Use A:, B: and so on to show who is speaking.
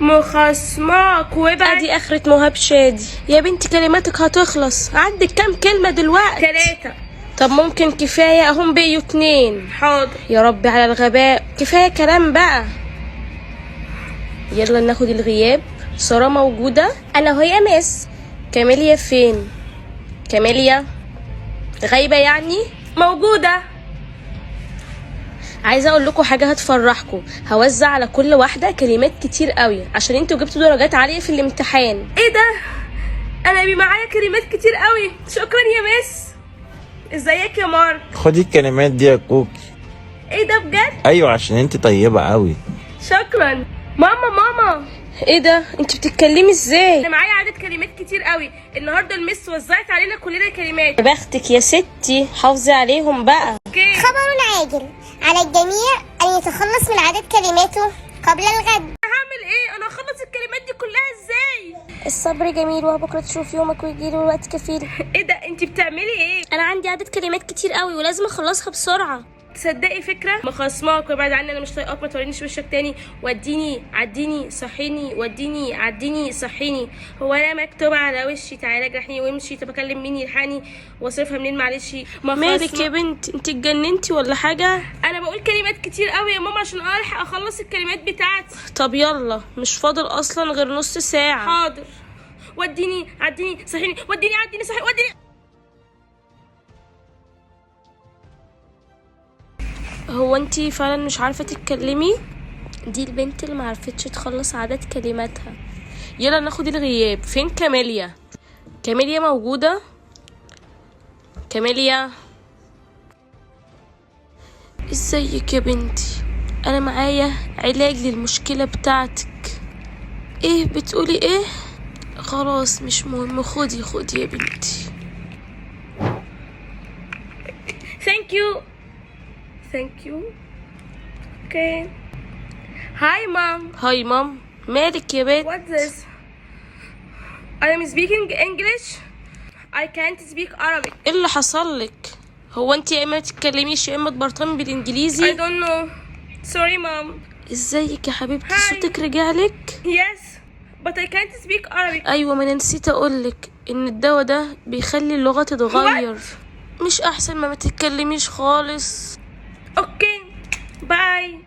A: مخصماك وابعد.
B: ادي اخرة مهاب شادي. يا بنتي كلماتك هتخلص، عندك كام كلمة دلوقتي؟
A: 3.
B: طب ممكن كفاية، اهم بقيوا 2.
A: حاضر.
B: يا ربي على الغباء، كفاية كلام بقى. يلا ناخد الغياب. سارة موجودة؟ انا وهي مس. كاميليا فين؟ كاميليا غايبة يعني؟
A: موجودة.
B: عايزه اقول لكم حاجه هتفرحكم، هوزع على كل واحده كلمات كتير قوي عشان انتوا جبتوا درجات عاليه في الامتحان.
A: ايه ده؟ انا بي معايا كلمات كتير قوي. شكرا يا مس. ازيك يا مارك؟
C: خدي الكلمات دي يا كوكي.
A: ايه ده بجد؟
C: ايوه عشان انت طيبه قوي.
A: شكرا. ماما
B: ايه ده؟ انت بتتكلمي ازاي؟
A: انا معايا عدد كلمات كتير قوي. النهارده المس وزعت علينا كلنا كلمات.
B: يا بختك يا ستي، حافظي عليهم بقى.
A: اوكي.
D: خبر عاجل على الجميع أن يتخلص من عدد كلماته قبل الغد.
A: هعمل ايه؟ انا هخلص الكلمات دي كلها ازاي؟
B: الصبر جميل وبكره تشوف يومك ويجيله الوقت كفيل.
A: ايه ده؟ انتي بتعملي ايه؟
B: انا عندي عدد كلمات كتير قوي ولازم اخلصها بسرعه.
A: تصدقي فكره؟ مخصماك وابعد عني، انا مش طايقاك، ما تورينيش وشك تاني. وديني عديني صحيني، وديني عديني صحيني. هو انا مكتوب على وشي تعالى جرحني وامشي؟ طب اكلم مين يلحقني واصرفها منين؟ معلش.
B: مالك يا بنت؟ انت اتجننتي ولا حاجه؟
A: انا بقول كلمات كتير قوي يا ماما عشان الحق اخلص الكلمات بتاعتي.
B: طب يلا، مش فاضل اصلا غير نص ساعه.
A: حاضر. وديني عديني صحيني، وديني عديني صحيني، وديني.
B: هو انتي فعلا مش عارفه تتكلمي؟ دي البنت اللي معرفتش تخلص عدد كلماتها. يلا ناخد الغياب. فين كاميليا؟ كاميليا موجوده؟ كاميليا ازيك يا بنتي؟ انا معايا علاج للمشكله بتاعتك. ايه بتقولي ايه؟ خلاص مش مهم، خدي يا بنتي.
A: ثانك يو. اوكي. هاي مام.
B: هاي مام. مالك يا بنت؟
A: What's this? I am speaking English. I can't speak Arabic.
B: ايه اللي حصل لك؟ هو انت يا اما تتكلميش يا اما تبرطمي
A: I
B: بالانجليزي؟
A: don't know. Sorry mom.
B: ازيك يا حبيبتي؟
A: Hi.
B: صوتك رجعلك؟
A: Yes, but I can't speak Arabic.
B: ايوه، ما انا نسيت اقولك ان الدواء ده بيخلي اللغه تتغير. مش احسن ما تتكلميش خالص؟
A: Okay. Bye.